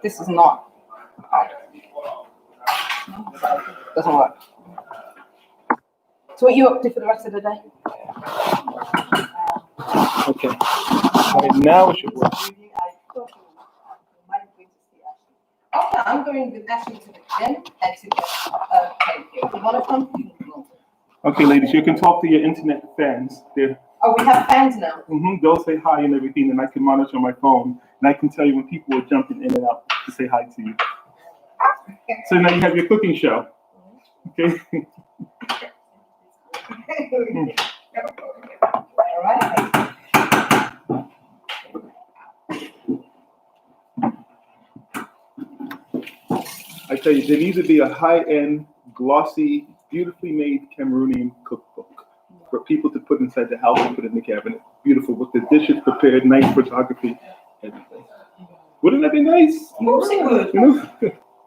This is not. Doesn't work. So what are you up to for the rest of the day? Okay. Right now it should work. Okay, I'm going with Ashley to the gym and to get paid. If you want to come, you can come. Okay, ladies, you can talk to your internet fans. Oh, we have fans now. They'll say hi and everything, and I can monitor my phone, and I can tell you when people are jumping in and out to say hi to you. So now you have your cooking show. Okay. All right. I tell you, there needs to be a high-end, glossy, beautifully made Cameroonian cookbook for people to put inside the house and put in the cabinet. Beautiful, with the dishes prepared, nice photography, everything. Wouldn't that be nice? Of course it would. You know?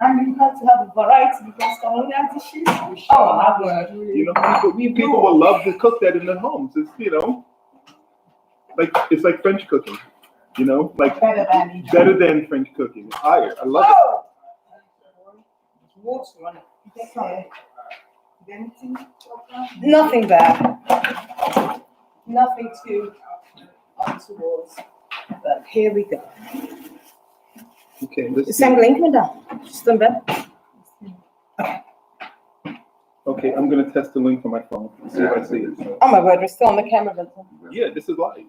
And you have to have a variety because Cameroonian dishes. Oh, my word. You know, people will love to cook that in their homes. It's, you know, it's like French cooking. You know, like better than French cooking. Higher. I love it. Nothing bad. Nothing too untoward. But here we go. Okay, let's see. Same link with that. Still better. Okay, I'm gonna test the link on my phone. See if I see it. Oh my word, we're still on the camera, Vincent. Yeah, this is live.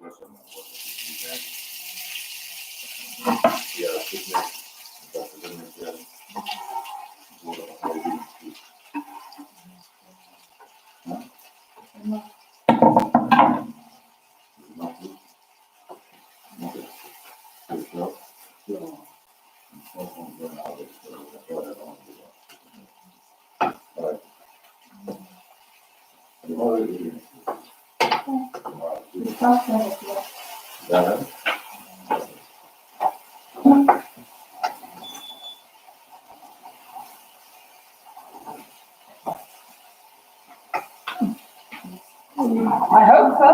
I hope so.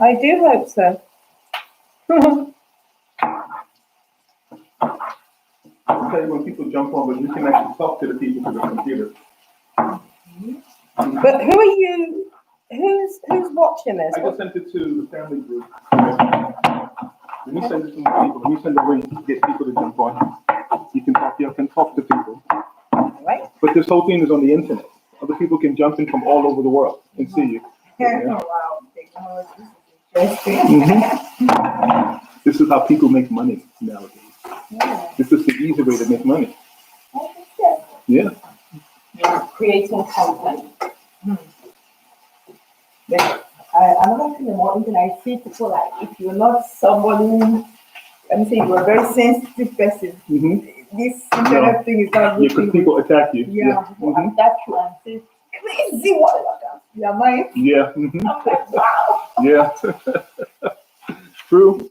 I do hope so. I'll tell you when people jump on, but you can actually talk to the people through the computer. But who are you? Who's watching this? I just sent it to the family group. When you send it to people, when you send a link to get people to jump on, you can talk to people. Right. But this whole thing is on the internet. Other people can jump in from all over the world and see you. Yeah. Wow. This is how people make money nowadays. Yeah. This is the easy way to make money. Yeah. Creating content. Another thing about internet, I see people like if you're not someone, let me say you're a very sensitive person, this internet thing is not good. Because people attack you. Yeah, people attack you and say crazy whatever. Your mind. Yeah. I'm like, wow. Yeah. True.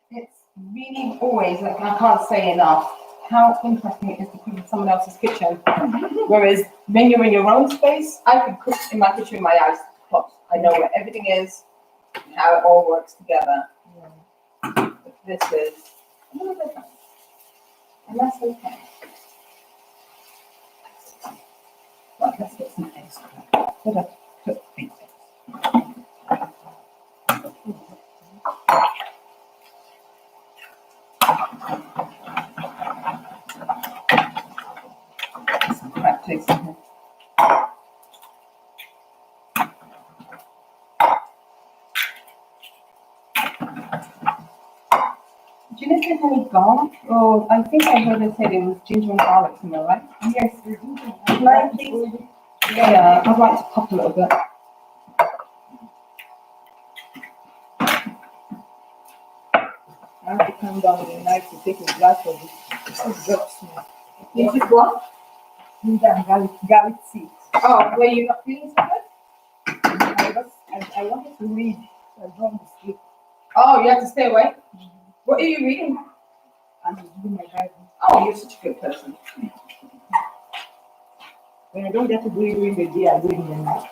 It's really always, like, I can't say enough how interesting it is to cook in someone else's kitchen. Whereas when you're in your own space, I could cook in my kitchen with my eyes closed. I know where everything is, and how it all works together. But this is a little different. And that's okay. Right, let's get some eggs. Put up, cook eggs. Some crab cakes in here. Do you know if there's any garlic? Oh, I think I heard they said it was ginger and garlic in there, right? Yes, Yeah, I'd like to pop a little bit. I have to come down with a knife to take a glass of it. It's just small. You just what? ginger and garlic tea. Oh, were you not feeling so good? I wanted to read. So I don't want to sleep Oh, you had to stay awake? What are you reading? and do my Bible. Oh, you're such a good person. When I don't get to do it during the day, I do it in the night.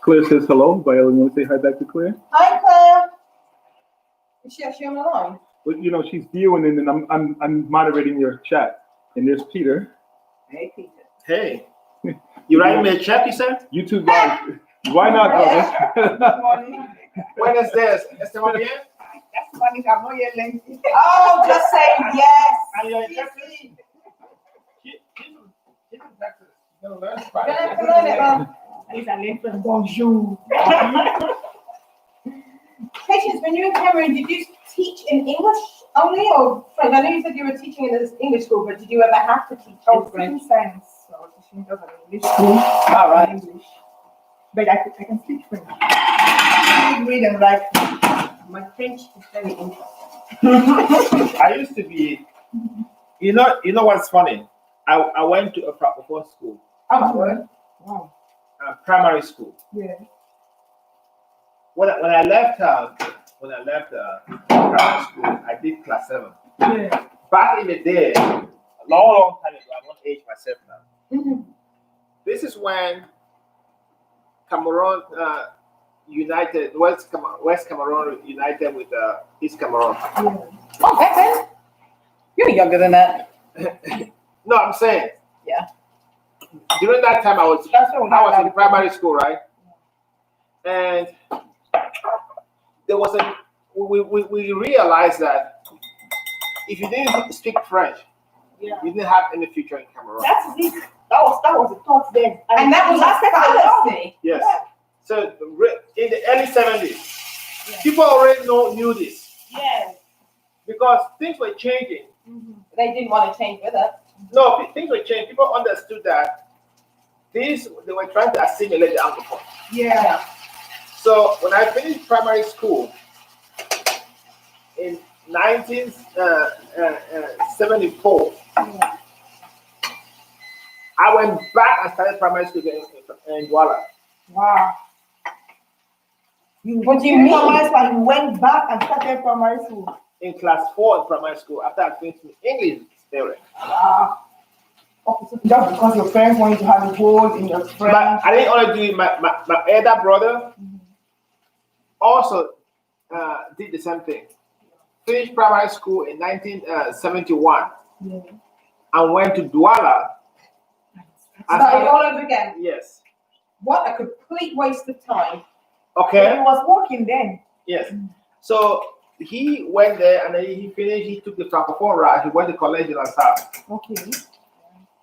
Claire says hello. Viola, you want to say hi back to Claire? Hi, Claire. Is she actually on the line? Well, you know, she's viewing and then I'm moderating your chat. And there's Peter. Hey, Peter. Hey, you writing me a check, you said? YouTube Live. Why not, brother? Good morning. When is this? Estamos bien? That's funny. I'm not yet lengthy. Oh, just saying yes. Are you in Texas? She's in Texas. You're gonna learn You're gonna have Spanish. to learn it, Mom. At least I learned from bonjour. Patience, when you were in Cameroon, did you teach in English only or French? I know you said you were teaching in this English school, but did you ever have to teach I in was French? teaching science, so I was teaching just an English school. All right. English. But I can speak French. I can read and write. My French is very interesting. I used to be, you know what's funny? I went to a francophone school, Oh my word. Wow. primary school. Yeah. When I left primary school, I did class 7. Yeah. Back in the day, a long time ago, I won't age myself now. Mhm. This is when Cameroon united, West Cameroon united with East Cameroon. Yeah. Oh, back then? You're younger than that. No, I'm saying. Yeah. During that time, I was in primary school, right? And there was we realized that if you didn't speak French, Yeah. you didn't have any future in Cameroon. That's it. That was the thought then. And that was lasted for long. fallacy. Yes. Yeah. So in the early 70s, Yeah. people already knew this Yeah. because things were changing. They didn't want to change with it. No, things were changing. People understood that they were trying to assimilate the Anglophone. Yeah. So when I finished primary school in 1974, Yeah. I went back and started primary school in Douala. Wow. What do you mean? Primary school, and you went back and started primary school. In class 4 in primary school after I finished English theory. Wow. Okay, so just because your parents want you to have a hold in your But French. I didn't only do it. My elder brother also did the same thing. Finished primary school in 1971 Yeah. and went to Douala. Started all over again. Yes. What a complete waste of time. Okay. He was working then. Yes. So he went there and then he finished. He took the francophone route. He went to college in LaSalle. Okay.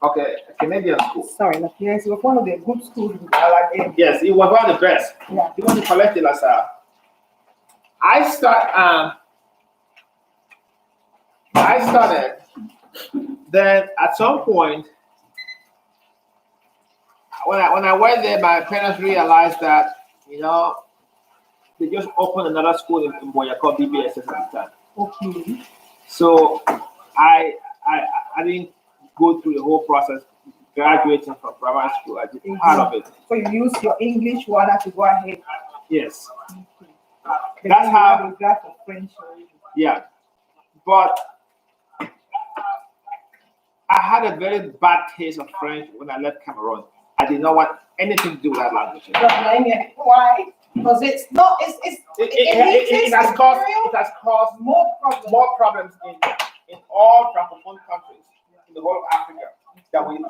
Okay, a Canadian school. Sorry, like, yes, it was one of the good schools in Douala then. Yes, he was one of the best. Yeah. He went to college in LaSalle. I started. Then at some point, when I went there, my parents realized that they just opened another school in Boya called BBSS at the time. Okay. So I didn't go through the whole process, graduating from primary school. I did part of it. So you use your English one to go ahead. Yes. Okay. That's how. you got for French already. Yeah. But I had a very bad taste of French when I left Cameroon. I did not want anything to do with that language. Don't blame you. Why? Because it's not, It has caused more problems. more problems in all francophone countries in the whole of Africa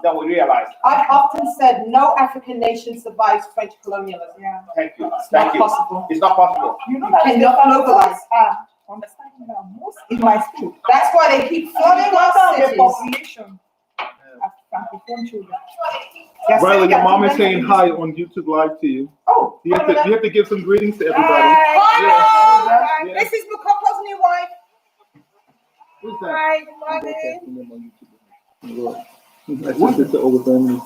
that we realize. I've often said no African nation survives French colonialism. Yeah. Thank you. It's Thank not you. possible. It's not possible. You know that You the cannot Francophones globalize. are understanding now most in my school. That's why they keep flooding our Quarter of the cities. population are Francophone children. They're Viola, saying your that mom is children saying in hi school. on YouTube Live to you. Oh, You have to give some greetings to everybody. Hi. Yeah. This is Bukoko's new wife. Who's that? Hi, good morning. I sent this to over family.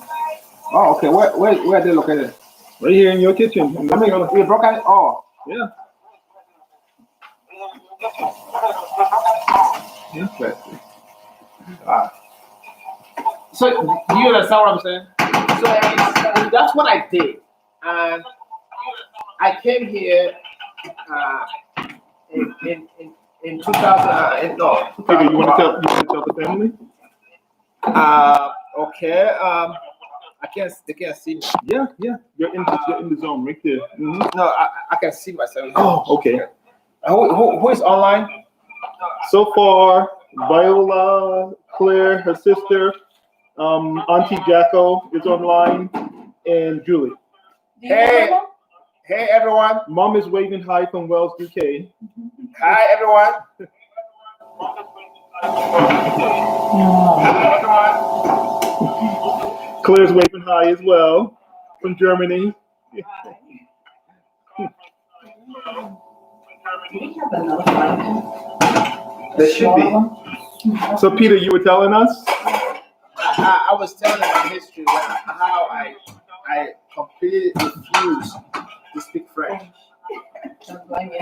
Oh, okay. Where are they located? Right here in your kitchen. I mean, we broke it. Oh, Yeah. Interesting. So do you understand what I'm saying? So that's what I did, and I came here in 2000. No, Peter, you want to tell the family? Okay. I can't. They can't see me. Yeah. You're in the zone right there. Mhm. No, I can see myself. Oh, okay. Who is online? So far, Viola, Claire, her sister, Auntie Jacko is online, and Julie. Do you remember? Hey everyone. Mom is waving hi from Wells, UK. Hi everyone. Claire's waving hi as well from Germany. Do we have another one? There should be. So, Peter, you were telling us? I was telling my history how I completely refused to speak French. Don't blame you.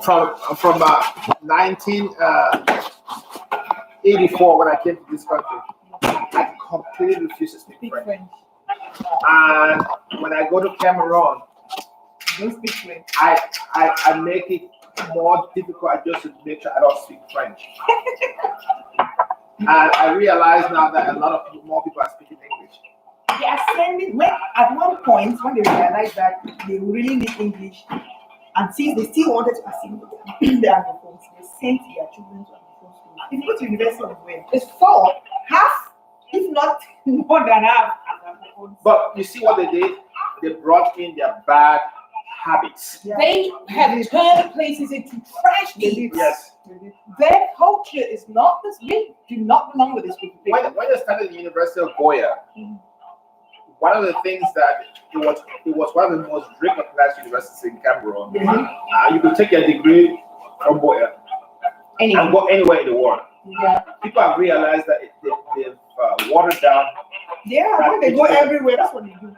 From 1984 when I came to this country, I completely refused to speak French. And when I go to Cameroon, Don't speak French. I make it more difficult just to make sure I don't speak French. And I realize now that a lot of more people are speaking English. They are sending, when, at one point, when they realized that they really need English, and since they still wanted to assimilate the Anglophones, they sent their children to Anglophone schools. If you go to University of Wales, it's full, half, if not more than half, are Anglophones. But you see what they did? They brought in their bad habits. Yeah. They have turned places into trash heaps. Yes. Their culture is not this. We do not belong with this group of people. When I started the University of Goya, one of the things that it was one of the most recognized universities in Cameroon. You could take your degree from Goya and go anywhere in the world. Yeah. People have realized that they've watered down. Yeah, when they go everywhere, that's what they do.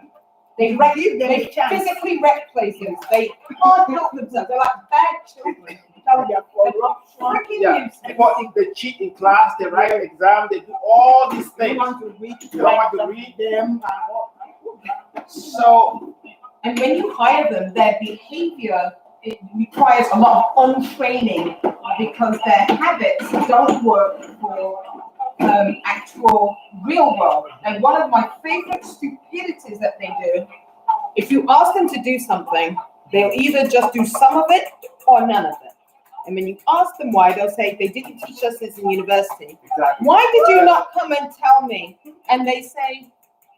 They wreck, Give them they a chance. physically wreck places. They can't help themselves. They're like bad children. How they are corrupt. Freaking Yeah, youths. people they cheat in class, they write an exam, they do all these They things. want to read, They don't want to read. them. So And when you hire them, their behavior it requires a lot of untraining because their habits don't work for actual real world. And one of my favorite stupidities that they do, if you ask them to do something, they'll either just do some of it or none of it. And when you ask them why, they'll say, they didn't teach us this in university. exactly. Why did you not come and tell me? And they say,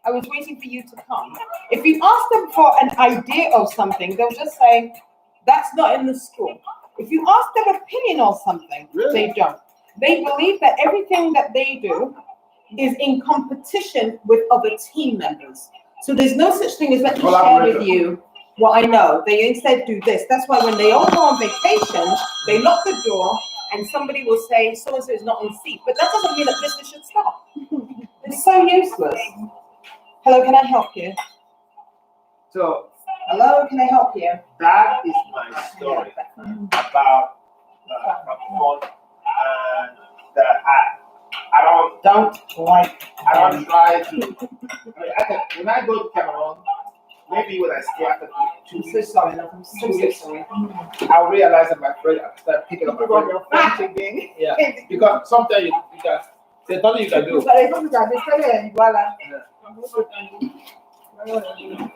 I was waiting for you to come. If you ask them for an idea of something, they'll just say, that's not in the school. If you ask their opinion on something, they don't. They believe that everything that they do is in competition with other team members. So there's no such thing as let me share with you what I know. They instead do this. That's why when they all go on vacation, they lock the door and somebody will say, so-and-so is not on seat. But that doesn't mean that business should stop. It's so useless. Hello, can I help you? So Hello, can I help you? that is my story about Cameroon, and that I don't try to. When I go to Cameroon, maybe when I stay after 2 I'm so weeks, sorry, love. I'm so sorry. I realize that my friend start picking up my You got friend. your French again. Yeah, because sometimes you can. There's nothing you can do. But it's something that they tell you, voila.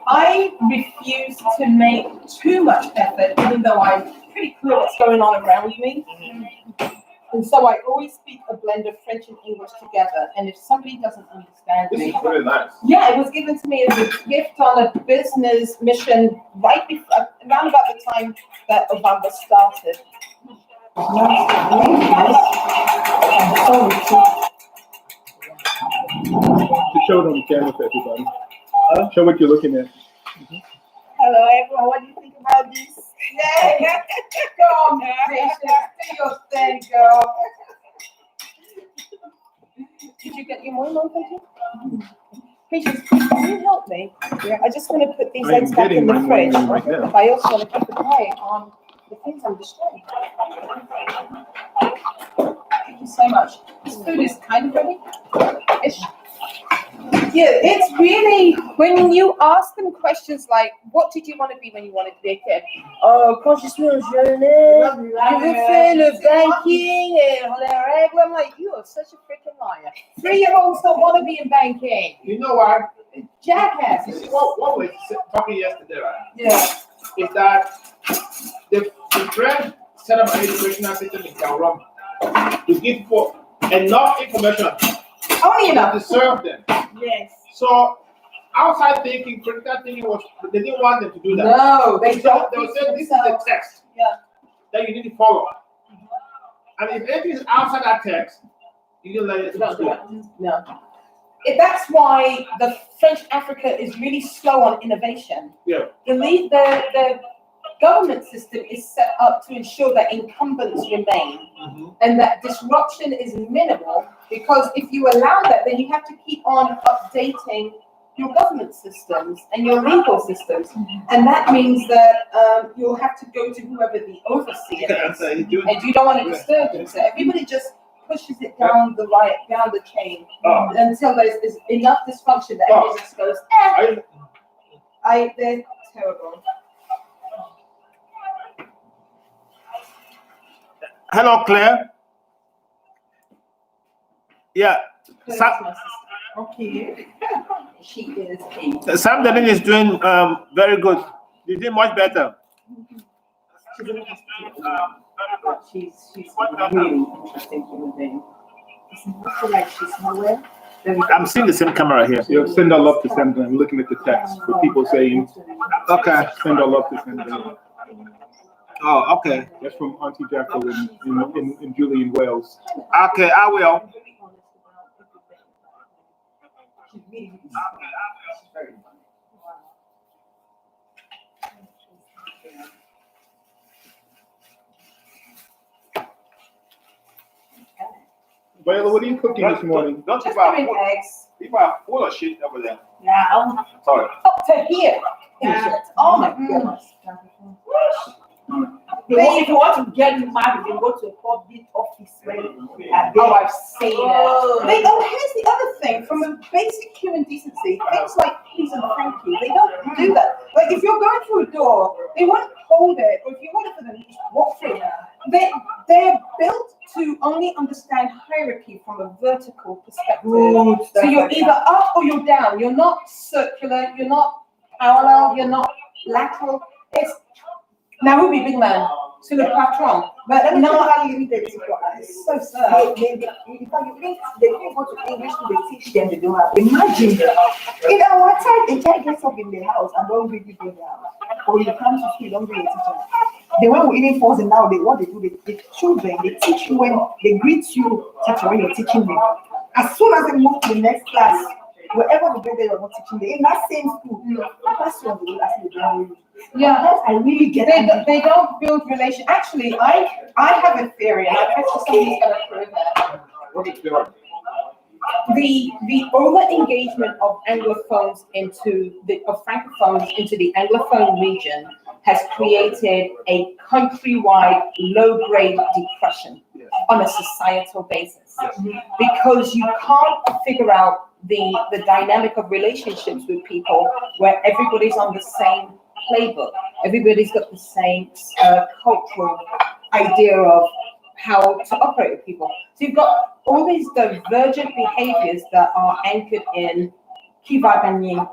I refuse to make too much effort, even though I'm pretty clear what's going on around me. And so I always speak a blend of French and English together. And if somebody doesn't understand This me, is really nice. yeah, it was given to me as a gift on a business mission right before, around about the time that Obama started. To show it on the camera for everybody. Show what you're looking at. Hello, everyone. What do you think about this? Yeah, go on, Patience, do your thing, girl. Did you get your morning on, Patience? Patience, can you help me? Yeah. I just want to put these I am eggs back getting in the my fridge. morning right now. I also want to keep an eye on the things I'm destroying. Thank you so much. This food is kind of ready. Ish. Yeah, it's really when you ask them questions like, "What did you want to be when you wanted to be a kid?" Oh, quand je suis jeune, je veux faire le banking and les règles. I'm like, you are such a freaking liar. 3-year-olds don't want to be in banking. You know why? Jackass. You see, what we were talking yesterday, right? Yeah. Is that the French set up an educational system in Cameroon to give people enough information Only enough to serve them. Yes. So outside thinking, critical thinking was they didn't want them to do that. No, they don't. They would say this is the text that you need to follow. And if anything is outside that text, you didn't let it to school. No. That's why the French Africa is really slow on innovation. Yeah. The government system is set up to ensure that incumbents remain and that disruption is minimal, because if you allow that, then you have to keep on updating your government systems and your legal systems. And that means that you'll have to go to whoever the overseer is, and you don't want to disturb them. So everybody just pushes it down the chain until there's enough dysfunction that everybody just goes, they're terrible. Hello, Claire. Yeah. Claire's my sister. Okay. She is a. Sam Denin is doing very good. He's doing much better. She's in the hospital. She's a really interesting human being. I feel like she's nowhere. I'm seeing the same camera here. Yeah, send our love to Sam. I'm looking at the text for people saying, Okay. send our love to Sam. Oh, okay. That's from Auntie Jacqueline in Julian, Wales. Okay, I will. She's really very funny. Viola, what are you cooking this morning? Don't Just doing eggs. people are full of shit over there. Yeah. Sorry. Up to here. Oh my goodness. If you want to get married, you go to a public office where I've seen it. Here's the other thing, from a basic human decency, things like please and thank you, they don't do that. Like if you're going through a door, they won't hold it, or if you want it for them, you just walk through it. They're built to only understand hierarchy from a vertical perspective. So you're either up or you're down. You're not circular, you're not parallel, you're not lateral. It's now who be big man to the patron, but let me tell you not how limited people are. it's so sad. In fact, you think they didn't go to English school, they teach them, they don't have. Imagine, in our time, a child gets up in the house and don't read it in the house. Or you come to school, don't read a teacher. The one who even force it now, what they do, the children, they teach you when they greet you, teacher, when you're teaching them. As soon as they move to the next class, wherever they go, they are not teaching them. In that same school, the person will ask you, don't read. Yeah, I really get they they don't build relation. Actually, I have a theory, and I bet you somebody's gonna prove that. What is your The over engagement of Anglophones of Francophones into the Anglophone region has created a countrywide low-grade depression on a societal basis, because you can't figure out the dynamic of relationships with people where everybody's on the same playbook. Everybody's got the same cultural idea of how to operate with people. So you've got all these divergent behaviors that are anchored in qui va gagner.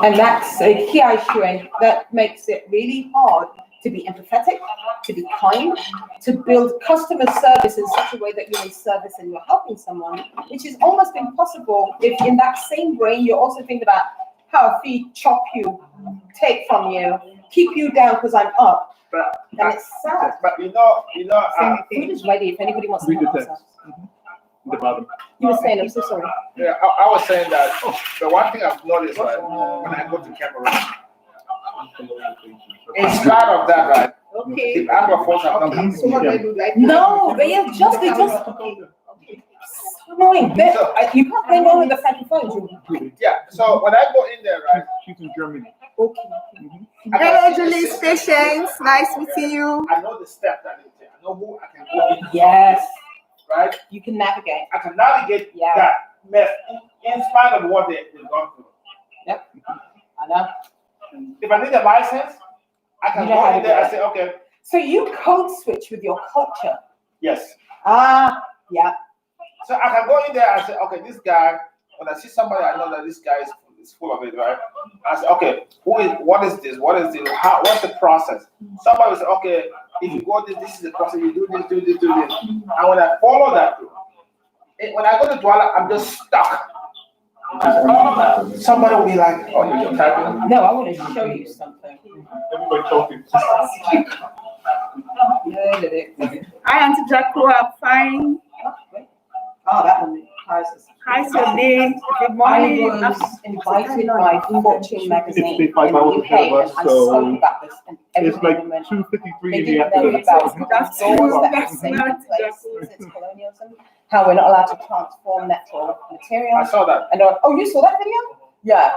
And that's a qui a échoué. That makes it really hard to be empathetic, to be kind, to build customer service in such a way that you're in service and you're helping someone, which is almost impossible if in that same brain you're also thinking about how if he chop you, take from you, keep you down because I'm up. And it's sad. But you know, Food is ready if anybody wants to Read the help text. themselves. The bottom. You were saying, I'm so sorry. yeah, I was saying that the one thing I've noticed, right, when I go to Cameroon, in spite of that, right, Okay. the Anglophones have not So what do I do? Like, No, they just so annoying. You can't play one with the Francophones. Yeah, so when I go in there, right, She's in Germany. Okay. I can Hello, see the Julie, system. Patience. Nice meeting you. I know the steps that they take. I know who I can go in. Yes, Right? you can navigate. I can navigate Yeah. that mess in spite of what they've gone through. Yep, I know. If I need a license, I can You know how go to in there do and say, okay, So you code switch with your culture. yes. Ah, yeah. So I can go in there and say, okay, this guy, when I see somebody, I know that this guy is full of it, right? I say, okay, what is this? What's the process? Somebody will say, okay, if you go this is the process, you do this, do this, do this. And when I follow that, when I go to Douala, I'm just stuck. Somebody will be like, oh, you're typing? No, I want to show you something. Everybody talking. Hi, Auntie Jacko. I'm fine. Oh, that one. How's your day? Good I morning. was invited by Fortune magazine in It's 5 hours the UK, ahead of us, and I so spoke about this, and It's like everybody went, 2:53 they in the didn't know afternoon. about That's laws true. that That's have been not in place since colonialism, how we're not allowed to transform natural I materials. saw that. And oh, you saw that video? Yeah,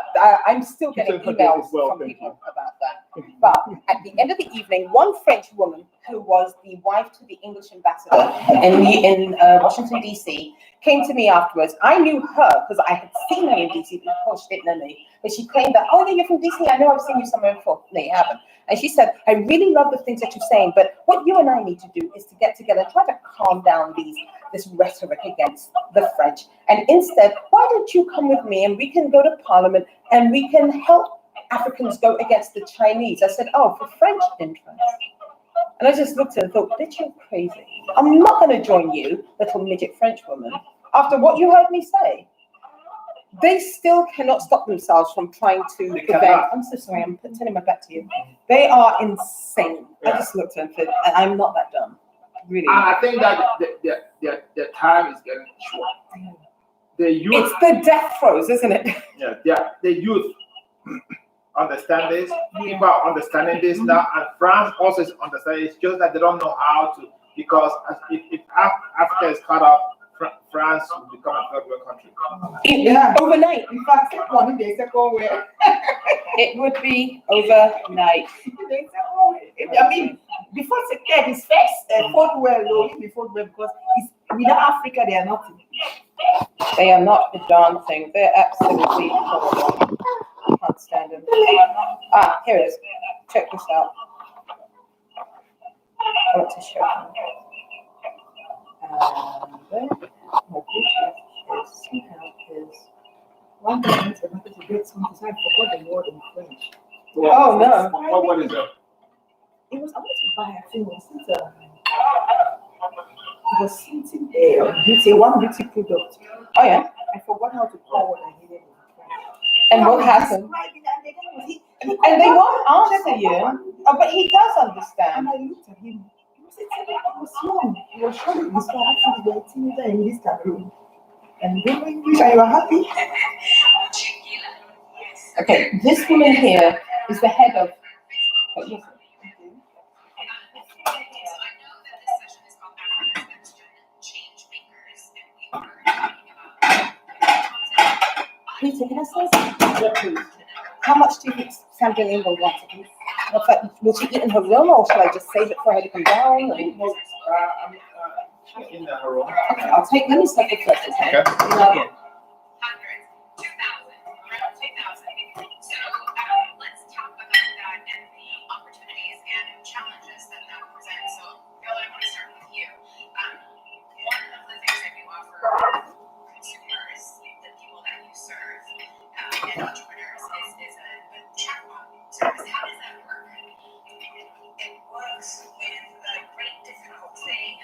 I'm still getting said her day emails as well, from thank people about that. But at the end of the evening, one French woman who was the wife to the English ambassador in Washington, D.C., came to me afterwards. I knew her because I had seen her in D.C., but of course she didn't know me. But she claimed that, oh, yeah, you're from D.C., I know I've seen you somewhere before. No, you haven't. And she said, I really love the things that you're saying, but what you and I need to do is to get together and try to calm down this rhetoric against the French. And instead, why don't you come with me and we can go to Parliament and we can help Africans go against the Chinese? I said, oh, for French interests. And I just looked at her and thought, bitch, you're crazy. I'm not going to join you, little midget French woman, after what you heard me say. They still cannot stop themselves from trying to They prevent. cannot. I'm so sorry, I'm turning my back to you. They are insane. I Yeah. just looked at them and said, I'm not that dumb. Really. And I think that their time is getting short. The youth, It's the death throes, isn't it? the youth understand this. People are understanding this now, and France also is understanding. It's just that they don't know how to, because if Africa is cut off, France will become a third world country. Yeah. Overnight. In fact, one day, second way. It would be overnight. I mean, before second is first, fourth world, or before world, because it's without Africa, they are nothing. They are not a darn thing. They're absolutely horrible. Can't stand them. Ah, here it is. Check this out. I want to show you. My Bluetooth is somehow is. One day, I wanted to get something, so I forgot the word in French. Oh no. What is that? It was, I wanted to buy a thing, it was something there, beauty, one beauty product. Oh yeah. I forgot how to call what I needed in French. And what happened? And they won't answer you. Oh, but he does And understand. I looked at him. He was young. He was showing his father actually were a teenager in this Cameroon. And they were English and you were happy. Okay, this woman here is the head of. What is it? Peter, can I say something? Yeah, please. How much do you think Sandra will want to eat? In fact, will she eat in her room, or shall I just save it for her to come down? In the room. Okay, let me set the first, okay? Okay. So let's talk about that and the opportunities and challenges that presents. So, Viola, I want to start with you. One of the things that you offer consumers, the people that you serve, and entrepreneurs is a chatbot service. How does that work? It works with a great difficulty.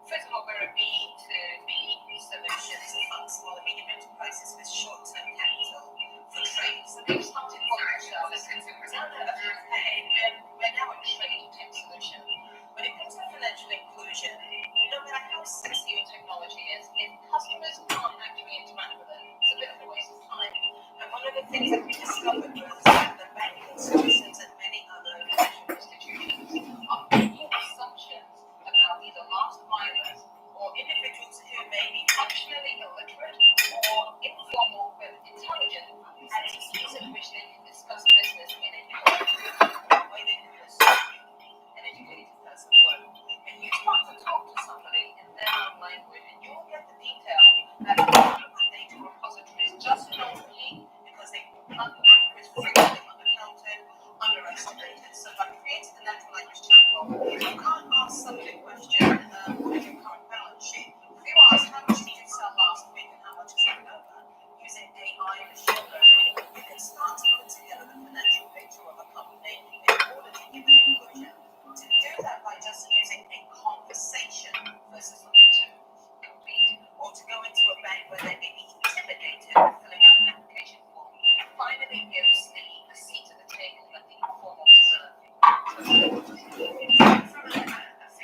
First of all, we're a B2B solution. frequently undercounted, underestimated. So by creating a natural language chatbot, you can't ask somebody a question, what is your current balance sheet? If you ask how much did you sell last week and how much is left over, using AI and machine learning, you can start to put together the financial picture of a company in order to give an conclusion. To do that by just using a conversation versus looking to compete or to go into a bank where they may be intimidated filling out an application form, finally gives a seat at the table that the informal deserve. From a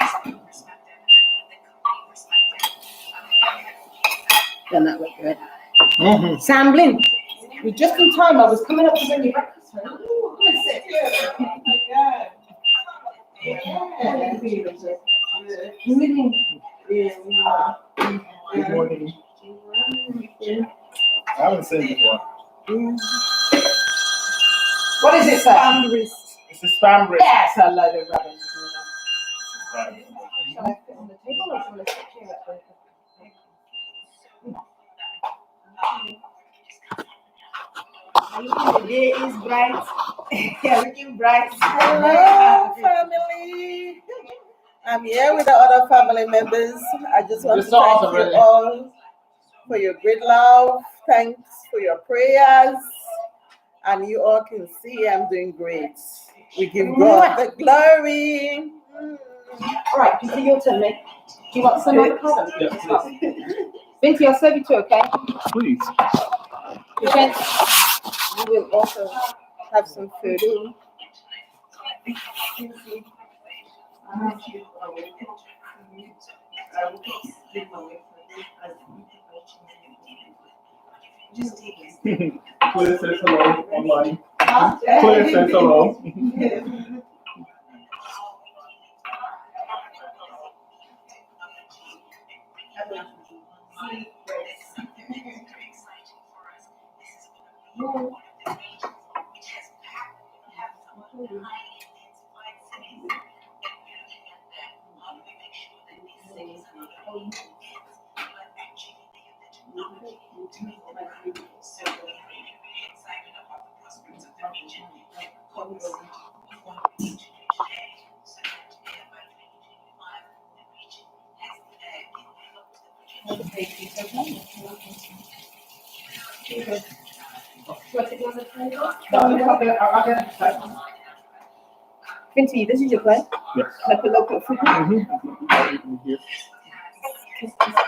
Facebook perspective and the company perspective, Then that looked good. Sam Lynn, you're just in time. I was coming up to bring you breakfast. Come and sit. Good morning. I haven't seen it before. What is it, sir? It's a spam risk. Yes, a load of rubbish. Shall I put it on the table or shall I sit here at the... The day is bright. You're looking bright. Hello, family. I'm here with the other family members. I just want You're to so thank awesome, you really. all for your great love. Thanks for your prayers. And you all can see I'm doing great. We give God the glory. All right, Peter, your turn, mate. Do you want some of the Yeah, Vinci, I'll serve you two, okay? please. Okay. We will also have some food. Claire says hello online. Claire says hello. Vinci, this is your plate. Yes. Like a local food. Here.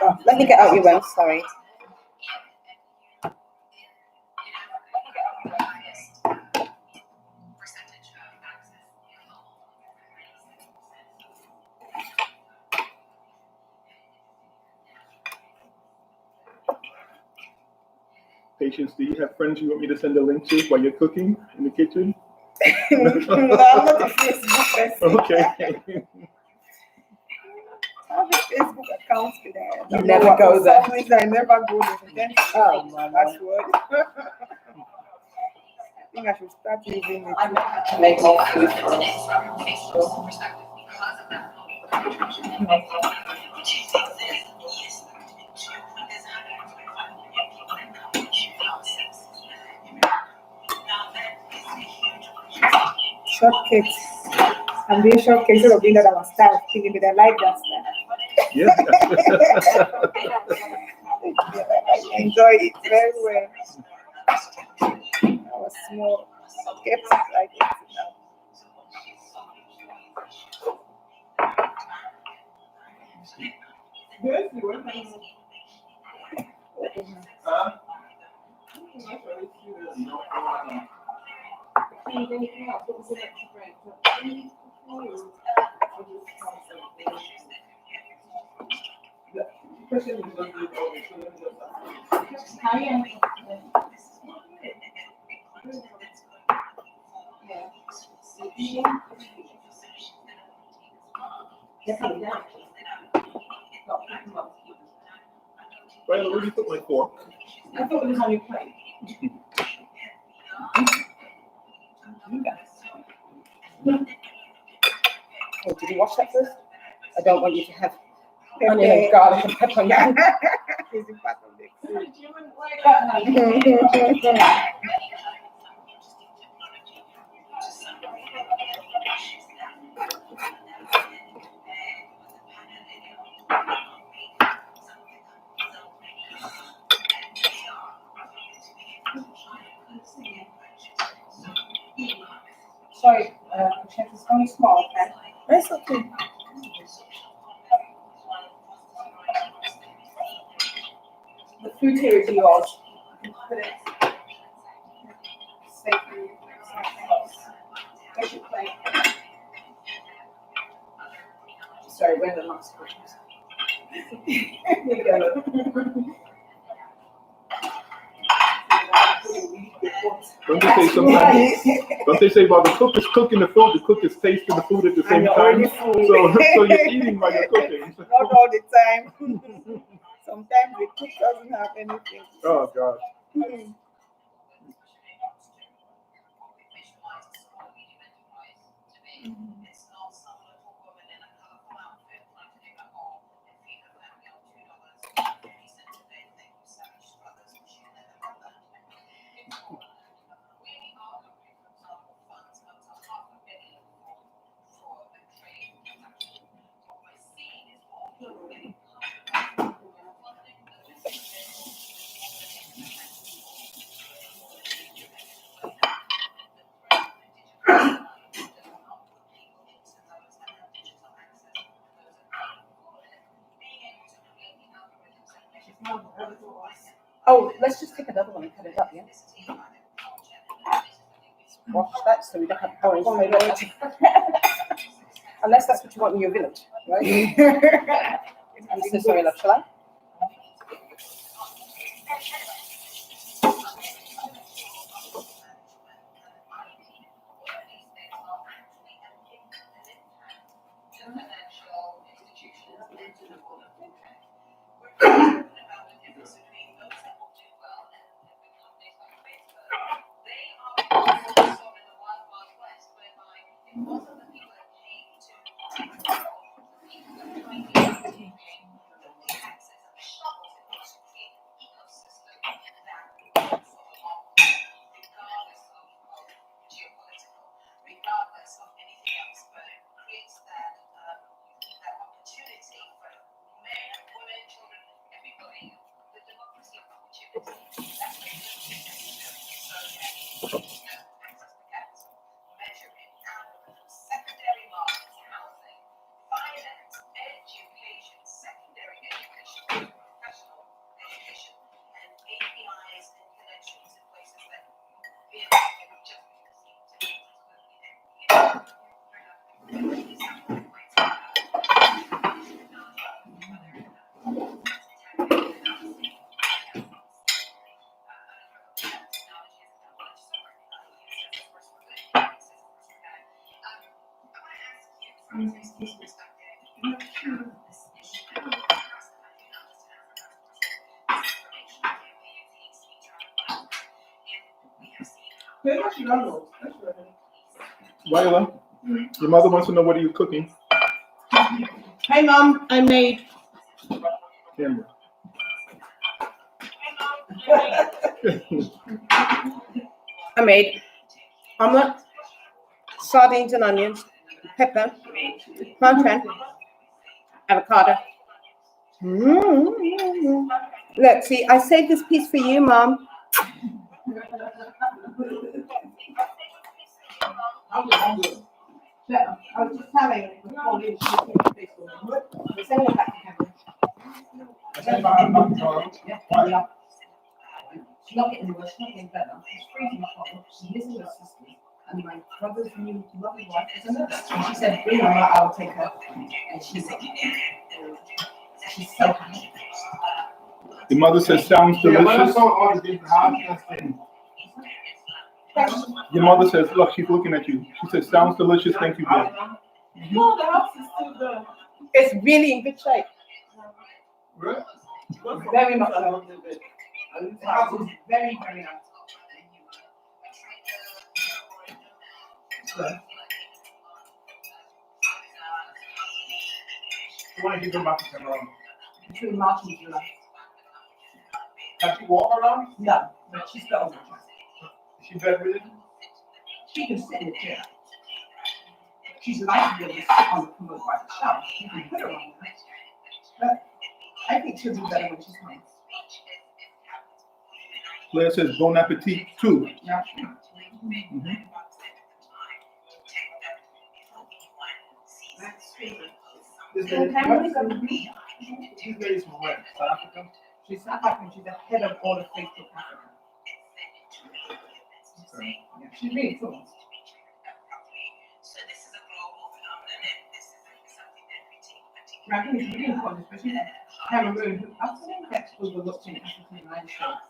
Oh, let me get out your way. Sorry. Patience, do you have friends you want me to send a link to while you're cooking in the kitchen? No, I'm not a Facebook person. Okay. I have a Facebook account with that. You never go there. For some reason, I never go there. Oh, my Lord. Password. I think I should start using it. To make more food. Shortcakes. I'm doing shortcakes instead of doing that on style. Thinking that I like that style. Yeah. I enjoy it very well. I was small. Kept it like it now. Yes, you were. Well, where do you put my fork? I thought it was on your plate. Oh, did you wash that first? I don't want you to have onion and garlic and pepper on your hand. It's a part of the food. Sorry, it's only small, okay? That's okay. The food here is yours. You can put it safely. Where's your plate? Sorry, where the last questions? Here you go. Don't they say sometimes? Don't they say about the cook is cooking the food, the cook is tasting the food at the same time? So you're eating while you're cooking. Not all the time. Sometimes the cook doesn't have anything. Oh gosh. Oh, let's just pick another one and cut it up, yeah? Wash that so we don't have orange flavor. Unless that's what you want in your village, right? I'm so sorry, love, shall I? Viola, your mother wants to know what are you cooking? Hey, Mom, I made. Camera. I made omelette, sardines and onions, pepper, plantain, avocado. Look, see, I saved this piece for you, Mom. Yeah, I was just having She's not getting worse, she's not getting better. She's freezing cold. She's missing her sisters. And my brother's new lovely wife is a nurse. And she said, bring her, I'll take her. And she's so happy. Your mother says sounds delicious. Your mother says, look, she's looking at you. She says, sounds delicious. Thank you, babe. No, the house is still there. It's really in good shape. Very much so. Very, very nice. When did you come back to Cameroon? Between March and July. Can she walk around? No, but she's got over Is she bedridden? She can sit in the chair. She's like to be able to sit on the commode by herself. You can put her on that. But I think she'll do better when she's home. Claire says bon appetit too. Yeah. This So lady, Cameron is going to this lady is from where? South Africa? She's South African, she's the head of all of Facebook Africa. Okay. Yeah, she's really cool. So this is a global phenomenon, and this is something that we take I think it's really important, especially Cameroon, who absolutely gets overlooked in African United States,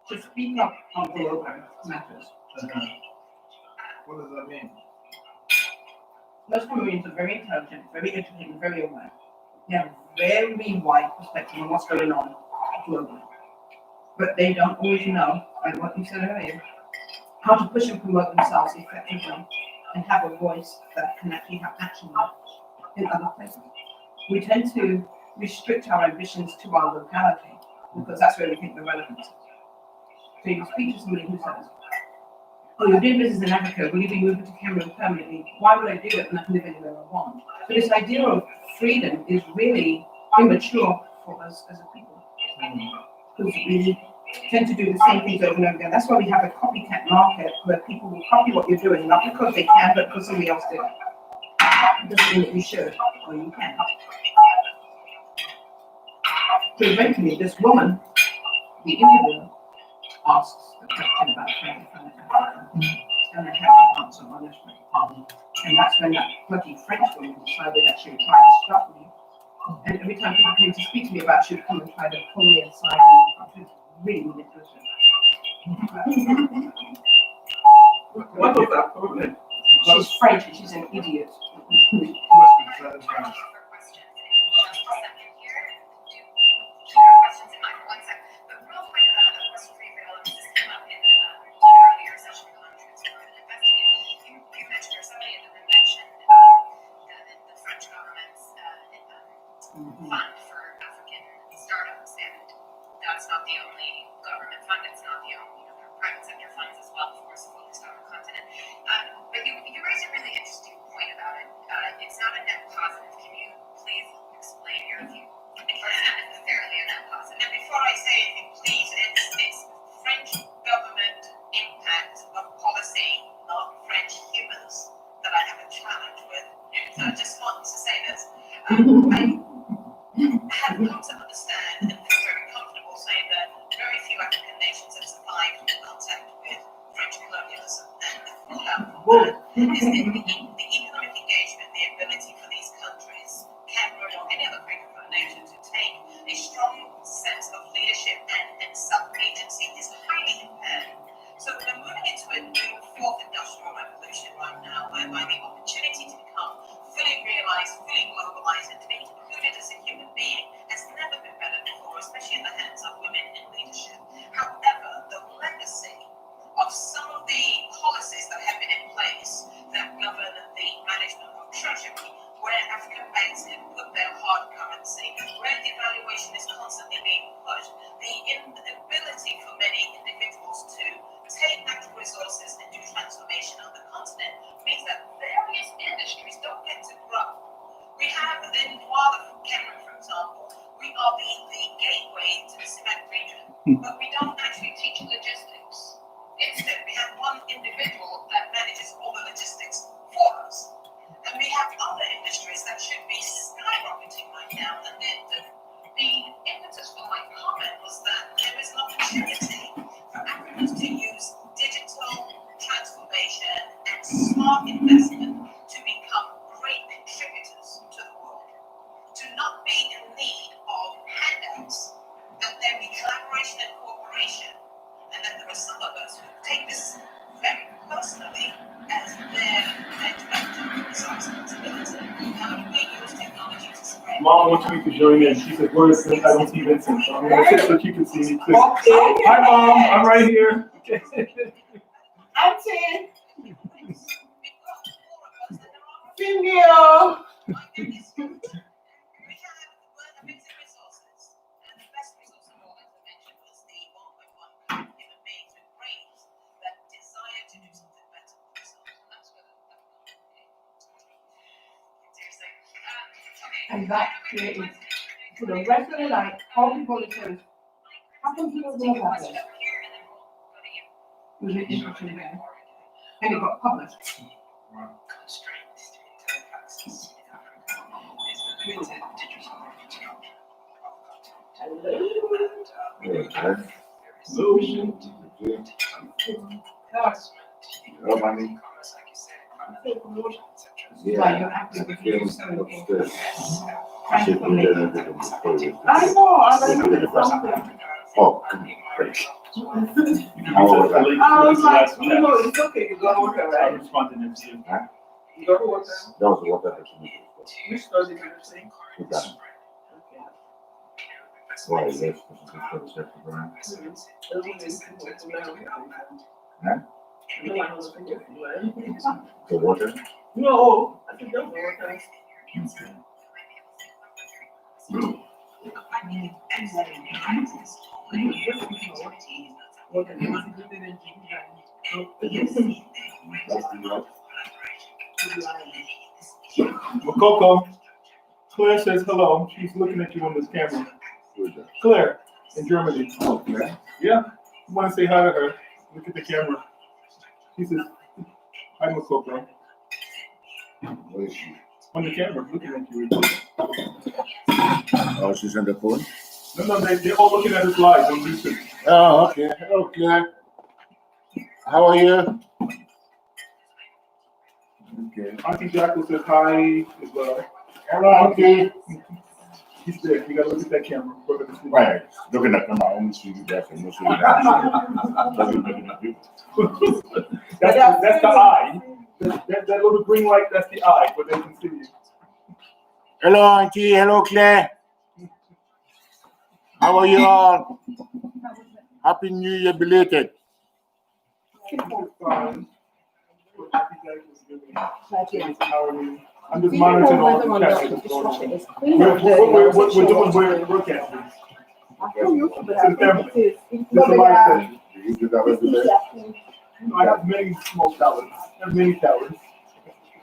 to speak up on global matters. What does that mean? Most Cameroonians are very intelligent, very educated, very aware. They have a very wide perspective on what's going on globally. But they don't always know, like what you said earlier, how to push and promote themselves effectively and have a voice that can actually have action in other places. We tend to restrict our ambitions to our locality because that's where we think the relevance is. So you speak to somebody who says, oh, you're doing business in Africa, will you be moving to Cameroon permanently? Why would I do it when I can live anywhere I want? So this idea of freedom is really immature for us as a people. Because we tend to do the same things over and over again. That's why we have a copycat market where people will copy what you're doing, not because they can, but because somebody else did it. It doesn't mean that you should or you can. So eventually, this woman, the interviewer, asks the question about trying to find Africa, and I have to answer honestly. And that's when that bloody French woman decided that she would try to stop me. And every time people came to speak to me about it, she would come and try to pull me aside, and she was really manipulative. What was that? Okay. She's French and she's an idiot. for questions in just a second here. Do keep your questions in mind for 1 second. But real quick, a question for you, Viola. This came up in an earlier session on transfer and investing. You mentioned, or somebody in the room mentioned, the French government's fund for African startups, and that's not the only government fund. It's not the only, there are private sector funds as well, of course, focused on the continent. But you raised a really interesting point about it. It's not a net positive. Can you please explain your view? It's not necessarily a net positive. And before I say anything, please, it's French government impact of policy, not French humans, that I have a challenge with. So I just want to say this. I have come to understand and feel very comfortable saying that very few African nations have survived contact with French colonialism, and the fallout from that is the economic engagement, the ability for these countries, Cameroon or any other Francophone nation, to take a strong sense of leadership and self-agency is highly impaired. So we're moving into a new fourth industrial revolution right now, whereby the opportunity to become fully realized, fully globalized, and to be included as a human being has never been better before, especially in the hands of women in leadership. However, the legacy of some of the policies that have been in place that govern the management of treasury, where African banks have put their hard currency, where devaluation is constantly being pushed, the inability for many individuals to take natural resources and do transformation on the continent means that various industries don't get to grow. We have in Douala, Cameroon, for example, we are the gateway to the cement region, but we don't actually teach logistics. Instead, we have one individual that manages all the logistics for us. And we have other industries that should be skyrocketing right now. And the impetus for my comment was that there is an opportunity for Africans to use digital transformation and smart investment to become great contributors to the world, to not be in need of handouts, that there be collaboration and cooperation, and that there are some of us who take this very personally as their direct responsibility. How do we use technology to spread? Mom wants me to join in. She said, where's I don't see Vincent, so I'm gonna sit so she can see me too. Okay. Hi, Mom, I'm right here. Okay. Auntie, Cindy. We have amazing resources, and the best resource of all, as I mentioned, was the 1.1 billion human beings with brains that desire to do something better for themselves, and that's where that seriously. Okay. And that created, for the rest of their life, all people that says, how come people Take don't a have question this? over here, and then we'll go to you. It was an interesting thing. And it got published. Constraints to internet access in Africa. Hello, mommy. Why, you're happy with Yeah, you? upstairs. Thank you. I know, I'm gonna do something. Oh, great. How was that? I was like, it's okay, you got water, I'm right? responding to you. You got water. That was the water that you needed. Which does it say? Good done. Why, yes, this is for the second round. Huh? The water? No, I think that's water. Coco, Claire says hello. She's looking at you on this camera. Who is that? Claire, in Germany. Oh, yeah. Yeah, you want to say hi to her? Look at the camera. She says, hi, Coco. Where is she? On the camera, looking at you. Oh, she's on the phone? No, they're all looking at us live on YouTube. Oh, okay. Hello, Claire. How are you? Okay. Auntie Jackal says hi as well. Hello, Auntie. He's there. You gotta look at that camera. Right. Looking at them, I only see you guys and no see you guys. Doesn't make any difference. That's the eye. That little green light, that's the eye, but they can see you. Hello, Auntie. Hello, Claire. How are you all? Happy New Year belated. I'm just monitoring all the chat that's going on. We're doing broadcasting. It's a live session. Do you do that every day? I have many small talents. I have many talents.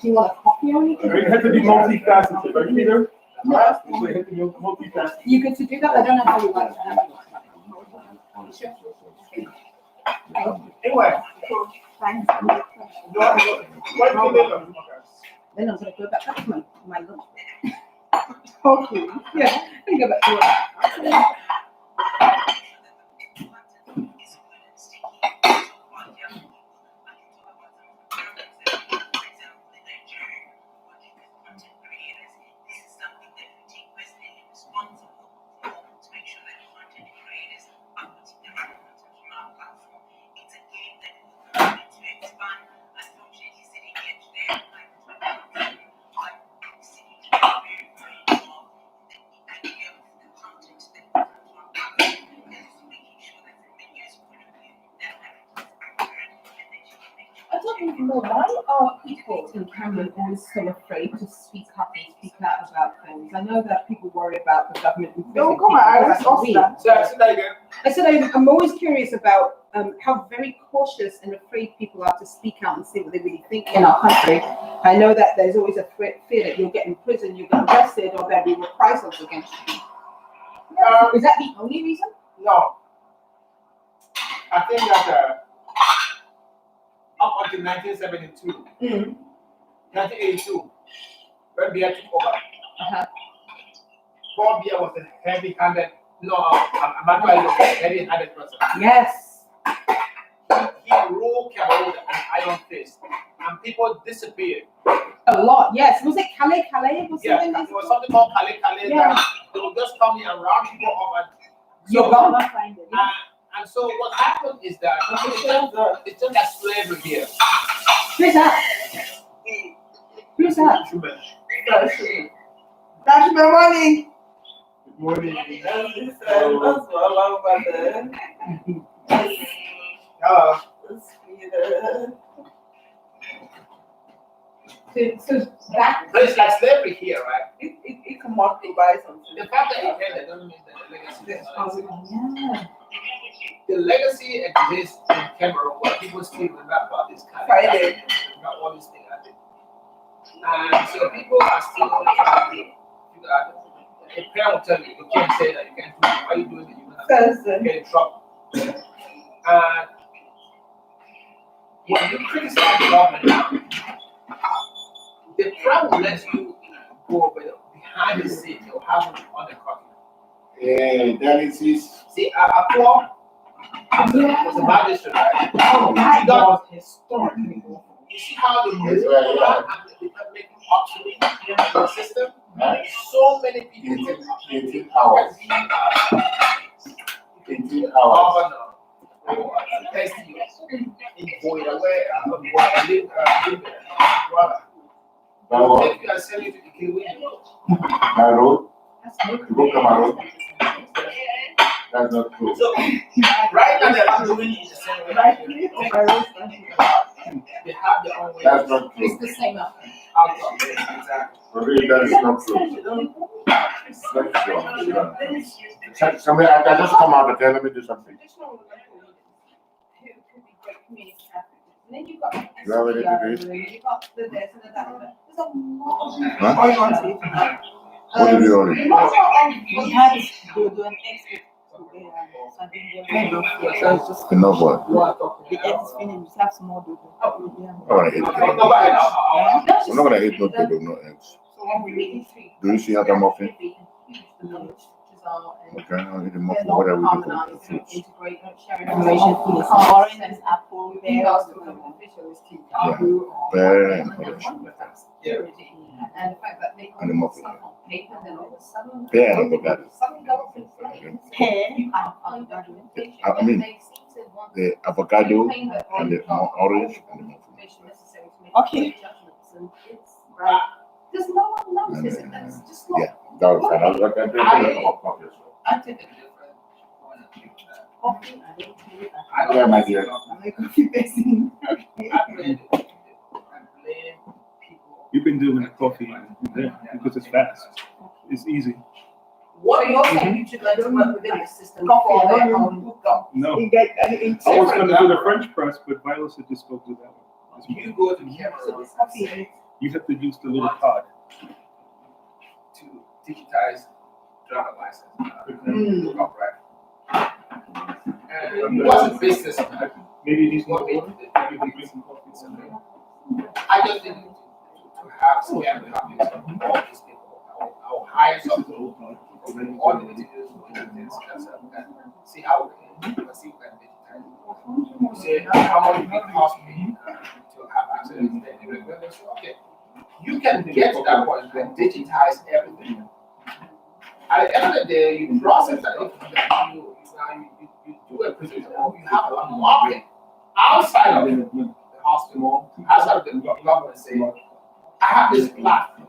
Do you want a coffee or anything? It has to be multifaceted, right, Peter? No. It has to be multifaceted. You good to do that? I don't know how you like that. Anyway, Thanks. Then I'm gonna go back. That's my lunch. Okay. Yeah, I'm gonna go back to work. I don't even know why are people in Cameroon always so afraid to speak up and speak out about things. I know that people worry about the government. don't come on, I just asked that. Say that again. I said I'm always curious about how very cautious and afraid people are to speak out and say what they really think in our country. I know that there's always a fear that you'll get in prison, you'll get arrested, or there'll be reprisals against you. Is that the only reason? No. I think that up until 1972, 1982, when Bia took over, Paul Bia was a heavy-handed, Emmanuel was a heavy-handed person. Yes. He ruled Cameroon with an iron fist, and people disappeared. A lot, yes. Was it Calais or something? Yeah, there was something called Calais. Yeah. That they would just come in and round people up and You're gone. and so what happened is that it's just like slavery here. Who's that? Who's that? That's my money. Good morning. So that. But it's like slavery here, right? It come out to buy something. The fact that you're here doesn't mean that the legacy is not Yeah. The legacy exists in Cameroon where people still remember about this kind Friday. about all these things happening. And so people are still trying to figure out. A parent will tell you, you can't say that, you can't do it. Why are you doing it? You get in trouble. And when you criticize the government, the crowd will let you go behind behind the scene, they'll have it on the coffee. Yeah, dialysis. See, a claw was a magistrate, right? He got historic. You see how the Yes, yeah. they kept making obsolete the system? So many people 18 hours. 18 hours. Tasty in Viola, where I live, brother. That was Take you and sell you to the Kiwi. that road. To go Cameroon. That's not true. So, right now they're not doing it the same way. They have their own way. That's not true. It's the same up. Exactly. For real, that is not true. It's not true. Somebody, I just come out and tell let me do something. Traditional who could be great community advocates. And then you've got the You have anything to SDR, you've got the this and the that. There's a lot of Huh? All you want to say? What did you already? We had to do an exit. So it's just Enough what? the egg is finished. We have some more dodo. I want to eat. I'm not gonna eat no potato, no eggs. So what we need Do you see how I'm muffin? Okay. Okay, I'll eat the muffin. What are we doing for the fruits? Integrate, sharing information, orange, apple, pears, Pear and orange. and the fact that they And the muffin. paper, then all of a sudden. Pear and avocado. Something goes in flames. pear. You can't find documentation. I mean, They seem to want The avocado to paint and the orange and the muffin. information necessary to make Okay. judgments, and it's right. Does no one notice it? And, That's just not Yeah, that was an avocado. I take a different point of view. coffee. I don't do it. I don't Yeah, my dear. I'm a coffee person. I blame people. You've been doing the coffee because it's fast. It's easy. What you're saying, you should learn to work within the system Coffee, for I their don't own goal. No, You get in I was going to do the French press, but Viola said just go do that one. You go to Cameroon coffee. You have to use the little pod. to digitize driver license. Right? And what's a business? Maybe these What more. they Maybe they drink some coffee someday. I just think to have scam copies of all these people. I'll hire some people. All they need to do is look at this and see how we can see if we can digitize. Say how much it cost me to have access to the okay. You can get to that point and digitize everything. At the end of the day, you process that information. You do a presentation. You have a market outside of the hospital, outside of the government. Say, I have this platform.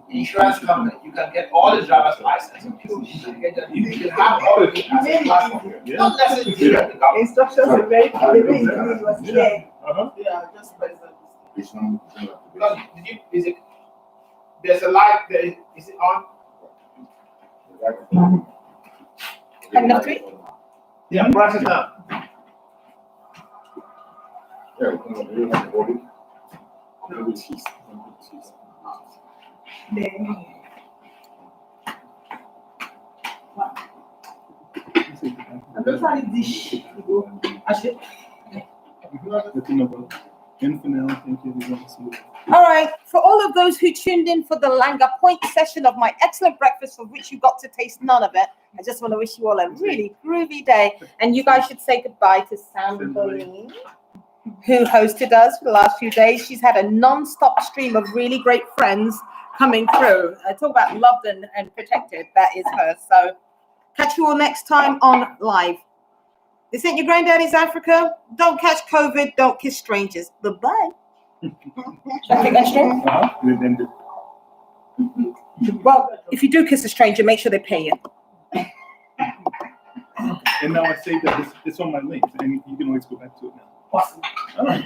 Insurance company, you can get all the driver's license. You can have all of it as a platform. Not necessarily the government. Instructions are very clear. The way it was clear. Yeah, just present. Because is it? There's a light. Is it on? And the three? Yeah, press it down. Then I'm just trying to dish. I should. Nothing about infidel, thank you. We want to see it. All right, for all of those who tuned in for the Langer Point session of my excellent breakfast, of which you got to taste none of it, I just want to wish you all a really groovy day. And you guys should say goodbye to Sam Boleen, who hosted us for the last few days. She's had a non-stop stream of really great friends coming through. I talk about loved and protected. That is her. So catch you all next time on Live. This ain't your granddaddy's Africa. Don't catch COVID. Don't kiss strangers. Bye-bye. Should I take that straight? And then Well, if you do kiss a stranger, make sure they pay you. and now I say that it's on my link, and you can always go back to it now. Awesome. All right.